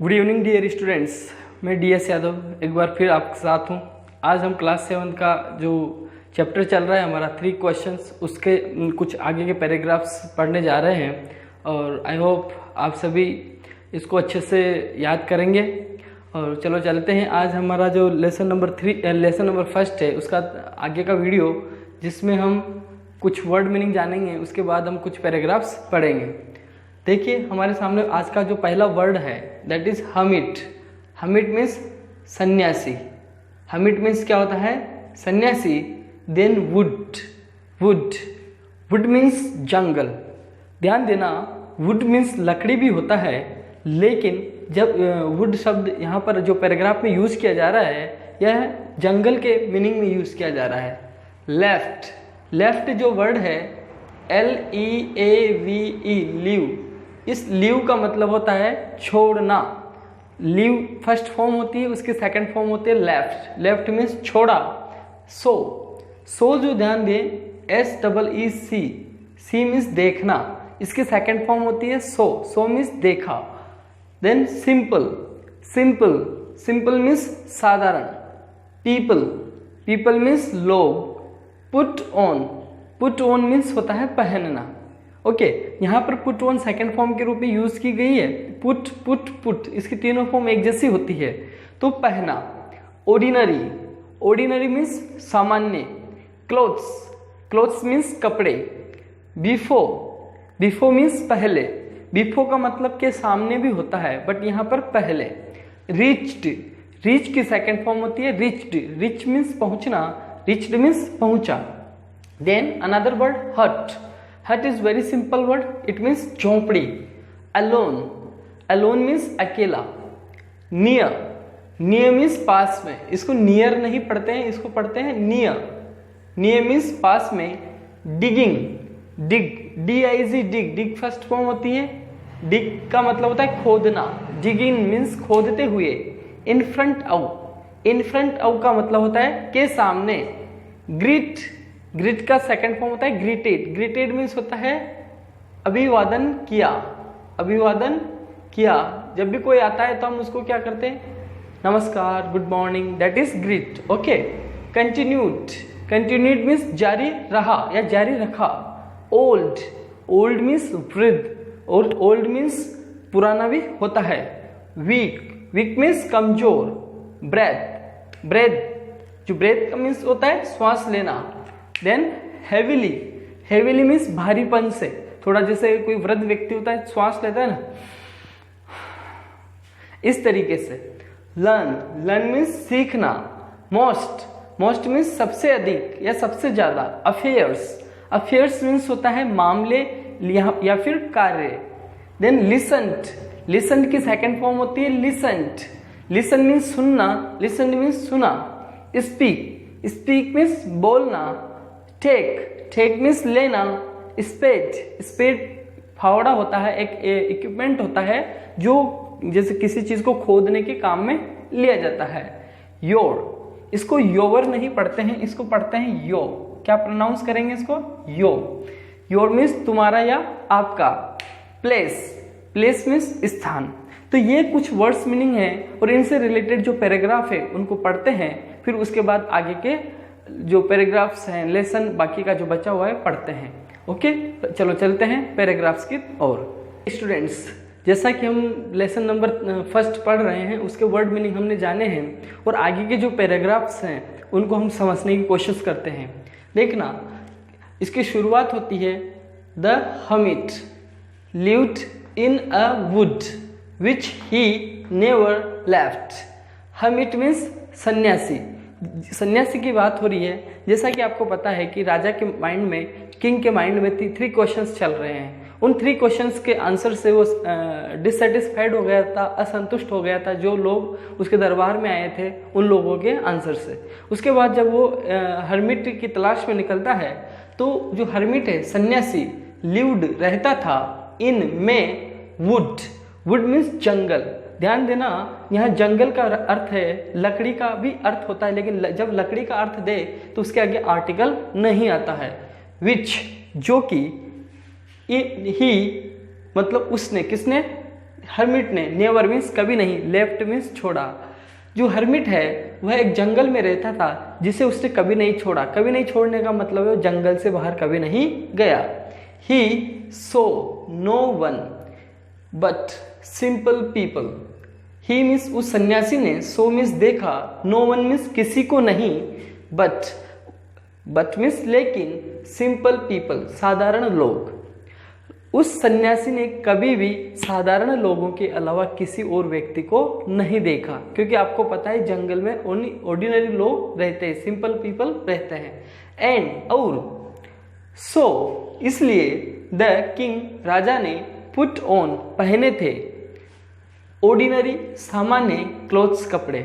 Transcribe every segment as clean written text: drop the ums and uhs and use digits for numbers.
Good evening dear students. मैं DS Yadav एक बार फिर आपके साथ हूँ। आज हम क्लास 7 का जो चैप्टर चल रहा है हमारा 3 क्वेश्चंस, उसके कुछ आगे के पैराग्राफ्स पढ़ने जा रहे हैं और आई होप आप सभी इसको अच्छे से याद करेंगे। और चलो चलते हैं। आज हमारा जो लेसन नंबर फर्स्ट है उसका आगे का वीडियो, जिसमें हम कुछ वर्ड मीनिंग जानेंगे, उसके बाद हम कुछ पैराग्राफ्स पढ़ेंगे। देखिए हमारे सामने आज का जो पहला वर्ड है that is hermit. Hermit means सन्यासी। हमिट मीन्स क्या होता है? सन्यासी। Then wood. Wood wood means जंगल। ध्यान देना, वुड मीन्स लकड़ी भी होता है, लेकिन जब वुड शब्द यहाँ पर जो पैराग्राफ में यूज किया जा रहा है यह जंगल के मीनिंग में यूज किया जा रहा है। लेफ्ट। लेफ्ट जो वर्ड है LEAVE, लीव। इस लीव का मतलब होता है छोड़ना। लीव फर्स्ट फॉर्म होती है, उसकी सेकंड फॉर्म होती है लेफ्ट। लेफ्ट मीन्स छोड़ा। सो जो ध्यान दें SEEC, सी मीन्स देखना, इसकी सेकंड फॉर्म होती है सो मीन्स देखा। Then simple. सिंपल मीन्स साधारण। पीपल मीन्स लोग। पुट ऑन मीन्स होता है पहनना। ओके, यहाँ पर पुट ऑन सेकेंड फॉर्म के रूप में यूज की गई है। पुट इसकी तीनों फॉर्म एक जैसी होती है, तो पहना। ऑर्डिनरी मीन्स सामान्य। क्लोथ्स मीन्स कपड़े। बिफोर मीन्स पहले। बिफोर का मतलब के सामने भी होता है, बट यहाँ पर पहले। रीच की सेकेंड फॉर्म होती है रिच्ड। रिच मीन्स पहुंचना, रिच्ड मीन्स पहुंचा। देन अनदर वर्ड हट is very simple word, it means झोंपड़ी। अलोन मीन्स अकेला। नियर मीन्स पास में। इसको नियर नहीं पढ़ते हैं, इसको पढ़ते हैं नियर मीन्स पास में। डिगिंग। डिग फर्स्ट फॉर्म होती है। डिग का मतलब होता है खोदना। डिगिंग मीन्स खोदते हुए। इन फ्रंट आउ का मतलब होता है के सामने। ग्रीट का सेकंड फॉर्म होता है ग्रीटेड मीन्स होता है अभिवादन किया। जब भी कोई आता है तो हम उसको क्या करते हैं? नमस्कार, good morning, that is greet. Okay. Continued means जारी रहा या जारी रखा। ओल्ड मीन्स वृद्ध। ओल्ड मीन्स पुराना भी होता है। वीक मीन्स कमजोर। ब्रेथ जो ब्रेथ का मीन्स होता है श्वास लेना। देन हेविली मीन्स भारीपन से। थोड़ा जैसे कोई वृद्ध व्यक्ति होता है, श्वास लेता है ना, इस तरीके से। लर्न मीन्स सीखना। मोस्ट मीन्स सबसे अधिक या सबसे ज्यादा। अफेयर्स मीन्स होता है मामले या फिर कार्य। देन लिसन्ड की सेकंड फॉर्म होती है लिसन मीन्स सुनना, लिसन मीन्स सुना। स्पीक मीन्स बोलना। टेक मीन्स लेना। स्पेड फावड़ा होता है, एक इक्विपमेंट होता है जो जैसे किसी चीज को खोदने के काम में लिया जाता है। इसको योवर नहीं पढ़ते हैं, इसको पढ़ते हैं यो। क्या प्रोनाउंस करेंगे इसको? योर मीन्स तुम्हारा या आपका। प्लेस मीन्स स्थान। तो ये कुछ वर्ड्स मीनिंग है और इनसे रिलेटेड जो पैराग्राफ है उनको पढ़ते हैं, फिर उसके बाद आगे के जो पैराग्राफ्स हैं, लेसन बाकी का जो बचा हुआ है पढ़ते हैं। ओके, चलो चलते हैं पैराग्राफ्स की ओर। स्टूडेंट्स, जैसा कि हम लेसन नंबर फर्स्ट पढ़ रहे हैं, उसके वर्ड मीनिंग हमने जाने हैं और आगे के जो पैराग्राफ्स हैं उनको हम समझने की कोशिश करते हैं। देखना, इसकी शुरुआत होती है the hermit lived in a wood which he never left. Hermit means सन्यासी की बात हो रही है। जैसा कि आपको पता है कि राजा के माइंड में, किंग के माइंड में 3 क्वेश्चंस चल रहे हैं। उन 3 क्वेश्चंस के आंसर से वो डिससेटिस्फाइड हो गया था, असंतुष्ट हो गया था जो लोग उसके दरबार में आए थे उन लोगों के आंसर से। उसके बाद जब वो हर्मिट की तलाश में निकलता है, तो जो हर्मिट है सन्यासी, लिव्ड रहता था इन में वुड मीन्स जंगल। ध्यान देना, यहाँ जंगल का अर्थ है, लकड़ी का भी अर्थ होता है, लेकिन जब लकड़ी का अर्थ दे तो उसके आगे आर्टिकल नहीं आता है। विच जो कि ही मतलब उसने, किसने? हर्मिट ने, नेवर मीन्स कभी नहीं, लेफ्ट मीन्स छोड़ा। जो हर्मिट है वह एक जंगल में रहता था जिसे उसने कभी नहीं छोड़ा। कभी नहीं छोड़ने का मतलब है जंगल से बाहर कभी नहीं गया। He saw no one but simple people. He means उस सन्यासी ने, सो मीन्स देखा, नो वन मीन्स किसी को नहीं, बट मीन्स लेकिन, सिंपल पीपल साधारण लोग। उस सन्यासी ने कभी भी साधारण लोगों के अलावा किसी और व्यक्ति को नहीं देखा, क्योंकि आपको पता है जंगल में ओनली ऑर्डिनरी लोग रहते हैं, सिंपल पीपल रहते हैं। एंड और सो इसलिए द किंग राजा ने पुट ऑन पहने थे ऑर्डिनरी सामान्य क्लोथ्स कपड़े।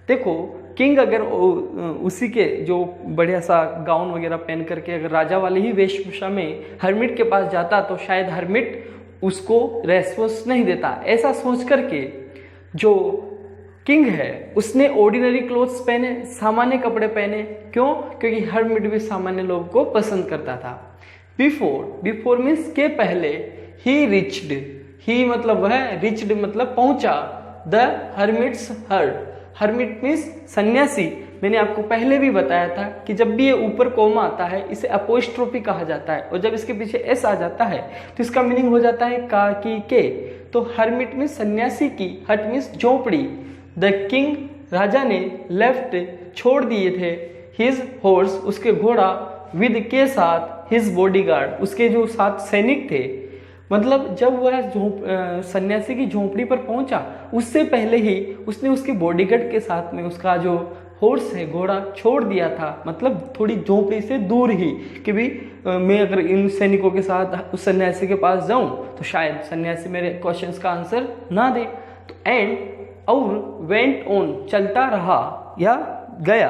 देखो किंग अगर उसी के जो बढ़िया सा गाउन वगैरह पहन करके अगर राजा वाले ही वेशभूषा में हर्मिट के पास जाता तो शायद हर्मिट उसको रेस्पॉन्स नहीं देता। ऐसा सोच करके जो किंग है उसने ऑर्डिनरी क्लोथ्स पहने, सामान्य कपड़े पहने। क्यों? क्योंकि हर्मिट भी सामान्य लोगों को पसंद करता था। बिफोर मीन्स के पहले, ही रिच्ड, ही मतलब वह, रिच्ड मतलब पहुंचा, the hermit's hut. Hermit means सन्यासी। मैंने आपको पहले भी बताया था कि जब भी ये ऊपर कोमा आता है इसे अपोस्ट्रोफी कहा जाता है, और जब इसके पीछे एस आ जाता है तो इसका मीनिंग हो जाता है का, की, के। तो हर्मिट मीन्स सन्यासी की, हट मीन्स झोपड़ी। द किंग राजा ने लेफ्ट छोड़ दिए थे, हिज हॉर्स उसके घोड़ा, विद के साथ, हिज बॉडीगार्ड उसके जो साथ सैनिक थे। मतलब जब वह सन्यासी की झोपड़ी पर पहुंचा उससे पहले ही उसने उसके बॉडीगार्ड के साथ में उसका जो हॉर्स है, घोड़ा, छोड़ दिया था। मतलब थोड़ी झोपड़ी से दूर ही, कि भी मैं अगर इन सैनिकों के साथ उस सन्यासी के पास जाऊं तो शायद सन्यासी मेरे क्वेश्चंस का आंसर ना दे। तो एंड और वेंट ऑन चलता रहा या गया,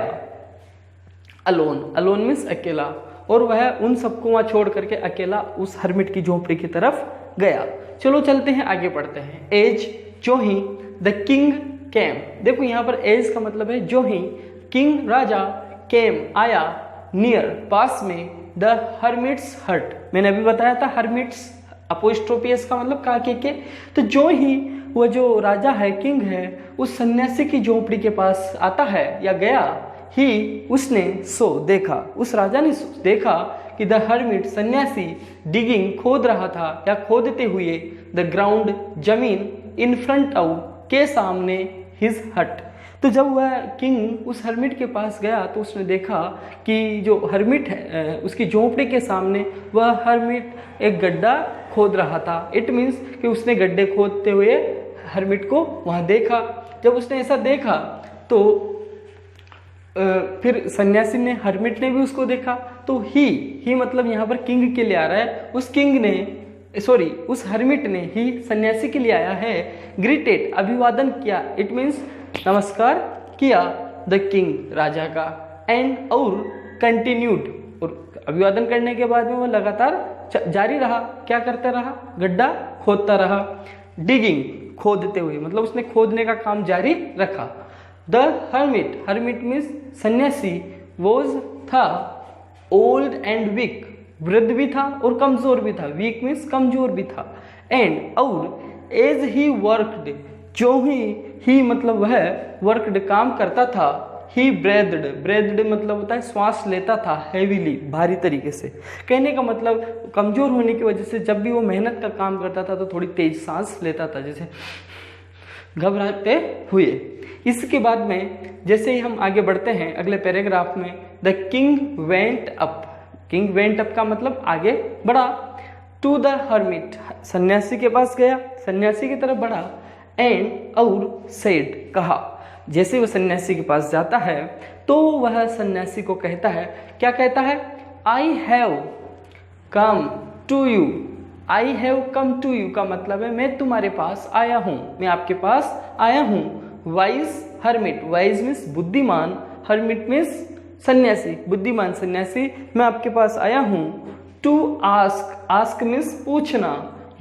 अलोन मीन्स अकेला, और वह उन सबको वहां छोड़ करके अकेला उस हर्मिट की झोपड़ी की तरफ गया। चलो चलते हैं, आगे पढ़ते हैं। एज जो ही द किंग केम। देखो यहाँ पर एज का मतलब है जो ही, किंग राजा, केम आया, नियर पास में, द हर्मिट्स हट। मैंने अभी बताया था हर्मिट्स अपोस्ट्रोफियस का मतलब का के। तो जो ही वह जो राजा है, किंग है, उस सन्यासी की झोपड़ी के पास आता है या गया, ही उसने सो देखा, उस राजा ने देखा कि द हर्मिट सन्यासी डिगिंग खोद रहा था या खोदते हुए, द ग्राउंड जमीन, इन फ्रंट ऑफ के सामने, हिज हट। तो जब वह किंग उस हर्मिट के पास गया तो उसने देखा कि जो हर्मिट है उसकी झोपड़ी के सामने वह हर्मिट एक गड्ढा खोद रहा था। इट मीन्स कि उसने गड्ढे खोदते हुए हर्मिट को वहां देखा। जब उसने ऐसा देखा तो फिर सन्यासी ने, हर्मिट ने भी उसको देखा। तो ही मतलब यहाँ पर किंग के लिए आ रहा है। उस किंग ने, सॉरी उस हर्मिट ने, ही सन्यासी के लिए आया है, ग्रीटेड अभिवादन किया, इट मीन्स नमस्कार किया, द किंग राजा का, एंड और कंटिन्यूड, और अभिवादन करने के बाद में वो लगातार जारी रहा, क्या करता रहा, गड्ढा खोदता रहा, डिगिंग खोदते हुए, मतलब उसने खोदने का काम जारी रखा। द हर्मिट मीन्स सन्यासी, वॉज था, ओल्ड एंड वीक, वृद्ध भी था और कमजोर भी था, वीक मीन्स कमजोर भी था, एंड और एज ही वर्कड, जो ही मतलब वह वर्कड काम करता था, ही ब्रेथड मतलब होता है श्वास लेता था, हैवीली भारी तरीके से। कहने का मतलब कमजोर होने की वजह से जब भी वो मेहनत का काम करता था तो थोड़ी तेज सांस लेता था, जैसे घबराते हुए। इसके बाद में जैसे ही हम आगे बढ़ते हैं अगले पैराग्राफ में, the king went up, king went up का मतलब आगे बढ़ा, टू द हर्मिट सन्यासी के पास गया, सन्यासी की तरफ बढ़ा, एंड और सेड कहा। जैसे वो सन्यासी के पास जाता है तो वह सन्यासी को कहता है, क्या कहता है, I have come to you, I have come to you का मतलब है मैं तुम्हारे पास आया हूँ, मैं आपके पास आया हूँ। वाइज हर्मिट, वाइज मीन्स बुद्धिमान, हर्मिट मीन्स सन्यासी, बुद्धिमान सन्यासी, मैं आपके पास आया हूँ। टू आस्क, आस्क मीन्स पूछना,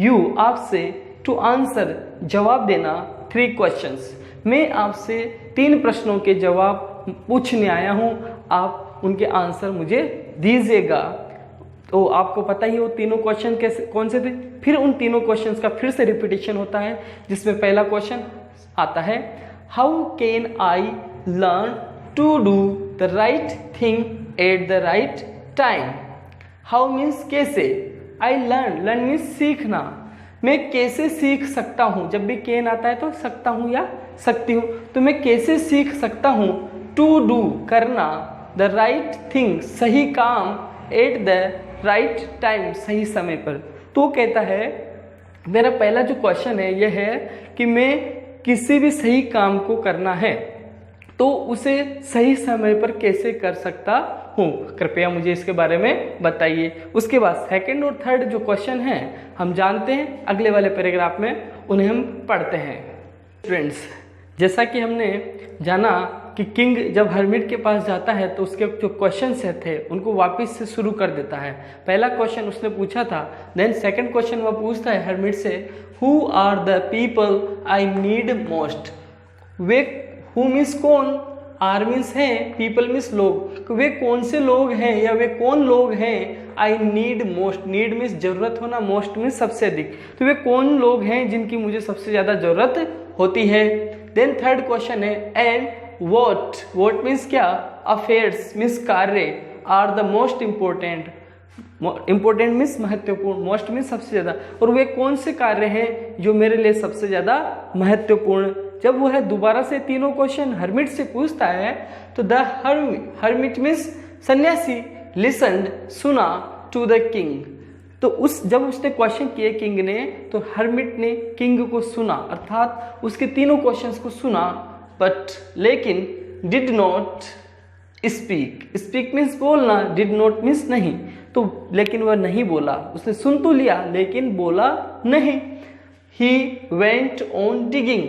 यू आपसे, टू आंसर जवाब देना, 3 क्वेश्चंस, मैं आपसे 3 प्रश्नों के जवाब पूछने आया हूँ, आप उनके आंसर मुझे दीजिएगा। तो आपको पता ही हो तीनों क्वेश्चन कैसे कौन से थे। फिर उन तीनों क्वेश्चंस का फिर से रिपीटेशन होता है, जिसमें पहला क्वेश्चन आता है, how can I learn to do the right thing at the right time. How means कैसे, आई लर्न मीन्स सीखना, मैं कैसे सीख सकता हूँ। जब भी कैन आता है तो सकता हूँ या सकती हूँ, तो मैं कैसे सीख सकता हूँ, टू डू करना, द राइट थिंग सही काम, एट द राइट टाइम सही समय पर। तो कहता है मेरा पहला जो क्वेश्चन है यह है कि मैं किसी भी सही काम को करना है तो उसे सही समय पर कैसे कर सकता हूँ, कृपया मुझे इसके बारे में बताइए। उसके बाद सेकंड और थर्ड जो क्वेश्चन हैं हम जानते हैं, अगले वाले पैराग्राफ में उन्हें हम पढ़ते हैं। फ्रेंड्स, जैसा कि हमने जाना कि किंग जब हर्मिट के पास जाता है तो उसके जो क्वेश्चंस थे उनको वापस से शुरू कर देता है। पहला क्वेश्चन उसने पूछा था, देन सेकंड क्वेश्चन वह पूछता है हर्मिट से, who are the people I need most. वे, हु मीन्स कौन, आर मीन्स हैं, पीपल मीन्स लोग, वे कौन से लोग हैं या वे कौन लोग हैं, आई नीड मोस्ट, नीड मीन्स जरूरत होना, मोस्ट मीन्स सबसे अधिक, तो वे कौन लोग हैं जिनकी मुझे सबसे ज़्यादा जरूरत होती है। देन थर्ड क्वेश्चन है, एंड वॉट मीन्स क्या, अफेयर्स मीन्स कार्य, are the most important, important means महत्वपूर्ण, मोस्ट मीन्स सबसे ज़्यादा, और वे कौन से कार्य हैं जो मेरे लिए सबसे ज़्यादा महत्वपूर्ण। जब वह दोबारा से तीनों क्वेश्चन हर्मिट से पूछता है तो द हर्मिट मीन्स सन्यासी लिसन्ड सुना टू द किंग। तो जब उसने क्वेश्चन किए किंग ने तो हर्मिट ने किंग को सुना, अर्थात उसके तीनों क्वेश्चंस को सुना, बट लेकिन डिड नॉट स्पीक मीन्स बोलना, डिड नॉट मीन्स नहीं, तो लेकिन वह नहीं बोला, उसने सुन तो लिया लेकिन बोला नहीं। He went on digging,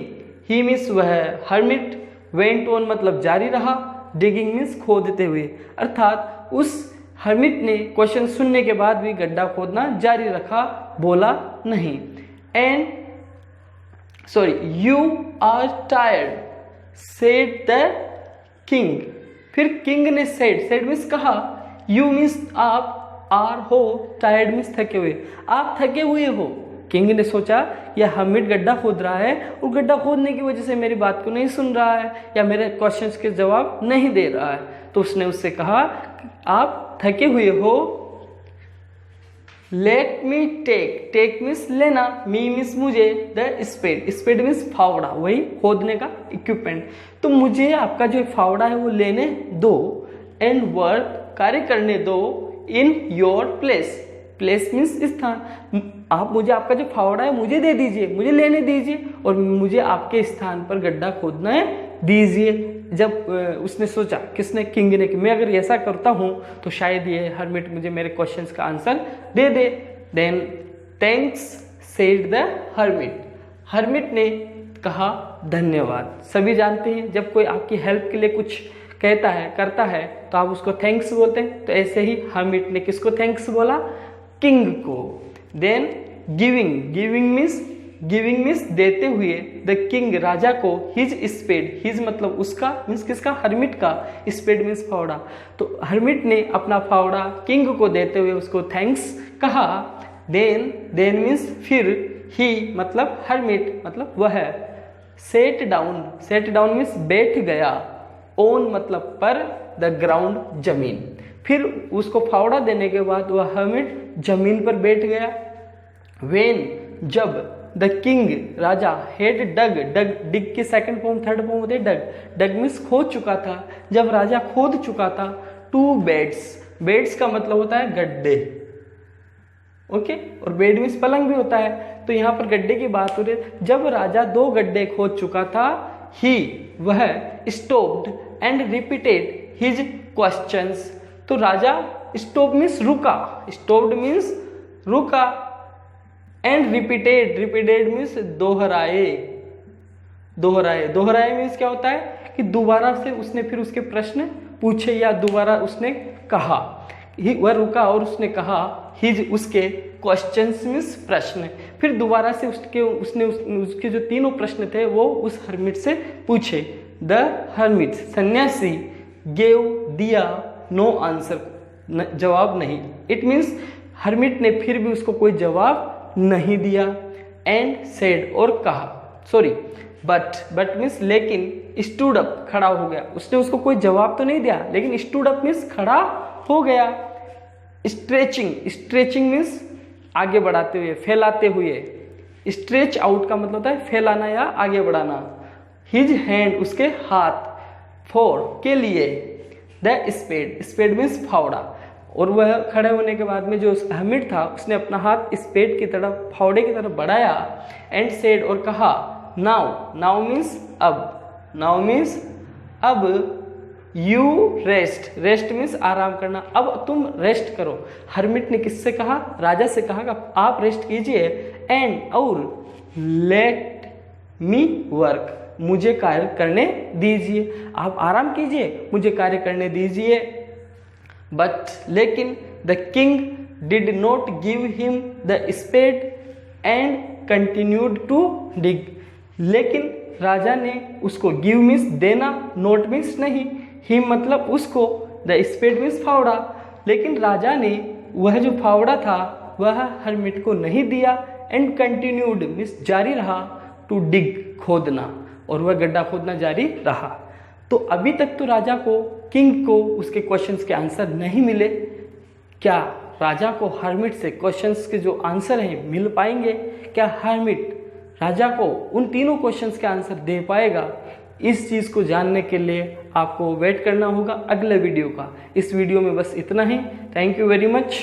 he means वह हर्मिट, वेंट ऑन मतलब जारी रहा, डिगिंग मीन्स खोदते हुए, अर्थात उस हर्मिट ने क्वेश्चन सुनने के बाद भी गड्ढा खोदना जारी रखा, बोला नहीं। And you are tired said the king, फिर किंग ने सेड मीन्स कहा, यू मीन्स आप, आर हो, टायर्ड मीन्स थके हुए, आप थके हुए हो। किंग ने सोचा यह हर्मिट गड्ढा खोद रहा है और गड्ढा खोदने की वजह से मेरी बात को नहीं सुन रहा है या मेरे क्वेश्चंस के जवाब नहीं दे रहा है, तो उसने उससे कहा आप थके हुए हो, लेट मी टेक मीन्स लेना, मी मीन्स मुझे, द स्पेड मीन्स फावड़ा, वही खोदने का इक्विपमेंट, तो मुझे आपका जो फावड़ा है वो लेने दो, एंड वर्क कार्य करने दो, इन योर प्लेस मीन्स स्थान, आप मुझे आपका जो फावड़ा है मुझे दे दीजिए, मुझे लेने दीजिए और मुझे आपके स्थान पर गड्ढा खोदना है दीजिए। जब उसने सोचा, किसने, किंग ने, कि मैं अगर ऐसा करता हूँ तो शायद ये हर्मिट मुझे मेरे क्वेश्चंस का आंसर दे दे। Then thanks said the hermit ने कहा धन्यवाद। सभी जानते हैं जब कोई आपकी हेल्प के लिए कुछ कहता है, करता है, तो आप उसको थैंक्स बोलते हैं, तो ऐसे ही हर्मिट ने किसको थैंक्स बोला, किंग को। देन गिविंग मीन्स देते हुए, द किंग राजा को, हिज स्पेड, हिज मतलब उसका, मीन्स किसका, हर्मिट का, स्पेड मीन्स फावड़ा, तो हर्मिट ने अपना फावड़ा किंग को देते हुए उसको थैंक्स कहा। देन मीन्स फिर, ही मतलब हर्मिट मतलब वह, सेट डाउन मीन्स बैठ गया, ओन मतलब पर, द ग्राउंड जमीन, फिर उसको फावड़ा देने के बाद वह हर्मिट जमीन पर बैठ गया। वेन जब, द किंग राजा, हेड डिग के सेकंड फॉर्म थर्ड फॉर्म होते डग मीन्स खोद चुका था, जब राजा खोद चुका था, टू बेड्स का मतलब होता है गड्ढे, ओके, और बेड मीन्स पलंग भी होता है, तो यहाँ पर गड्ढे की बात हो रही है। जब राजा 2 गड्ढे खोद चुका था, ही वह stopped and repeated his questions, तो राजा स्टॉप मीन्स रुका, स्टॉप्ड मीन्स रुका, एंड रिपीटेड मीन्स दोहराए मीन्स क्या होता है कि दोबारा से उसने फिर उसके प्रश्न पूछे या दोबारा उसने कहा, वह रुका और उसने कहा, हिज उसके, क्वेश्चंस मीन्स प्रश्न, फिर दोबारा से उसके जो तीनों प्रश्न थे वो उस हर्मिट से पूछे। द हर्मिट सन्यासी गेव दिया नो आंसर, जवाब नहीं, इट मीन्स हर्मिट ने फिर भी उसको कोई जवाब नहीं दिया। एंड सेड और कहा, सॉरी बट मीन्स लेकिन, स्टूड अप खड़ा हो गया। उसने उसको कोई जवाब तो नहीं दिया, लेकिन स्टूड अप मीन्स खड़ा हो गया। स्ट्रेचिंग मीन्स आगे बढ़ाते हुए, फैलाते हुए। स्ट्रेच आउट का मतलब होता है फैलाना या आगे बढ़ाना। हिज हैंड उसके हाथ, फॉर के लिए, द स्पेड मीन्स फावड़ा। और वह खड़े होने के बाद में जो हर्मिट था उसने अपना हाथ स्पेड की तरफ, फावड़े की तरफ बढ़ाया। एंड सेड और कहा, नाउ मीन्स अब यू रेस्ट मीन्स आराम करना, अब तुम रेस्ट करो। हर्मिट ने किससे कहा? राजा से कहा कि आप रेस्ट कीजिए। एंड और लेट मी वर्क, मुझे कार्य करने दीजिए, आप आराम कीजिए, मुझे कार्य करने दीजिए। बट लेकिन the king did not give him the spade and continued to dig. लेकिन राजा ने उसको गिव मीन्स देना, नोट मीन्स नहीं, हिम मतलब उसको, द स्पेड मीन्स फावड़ा। लेकिन राजा ने वह जो फावड़ा था वह हर्मिट को नहीं दिया। एंड कंटिन्यूड मीन्स जारी रहा, टू डिग खोदना, और वह गड्ढा खोदना जारी रहा। तो अभी तक तो राजा को, किंग को उसके क्वेश्चंस के आंसर नहीं मिले। क्या राजा को हर्मिट से क्वेश्चंस के जो आंसर हैं मिल पाएंगे? क्या हर्मिट राजा को उन तीनों क्वेश्चंस के आंसर दे पाएगा? इस चीज़ को जानने के लिए आपको वेट करना होगा अगले वीडियो का। इस वीडियो में बस इतना ही। Thank you very much.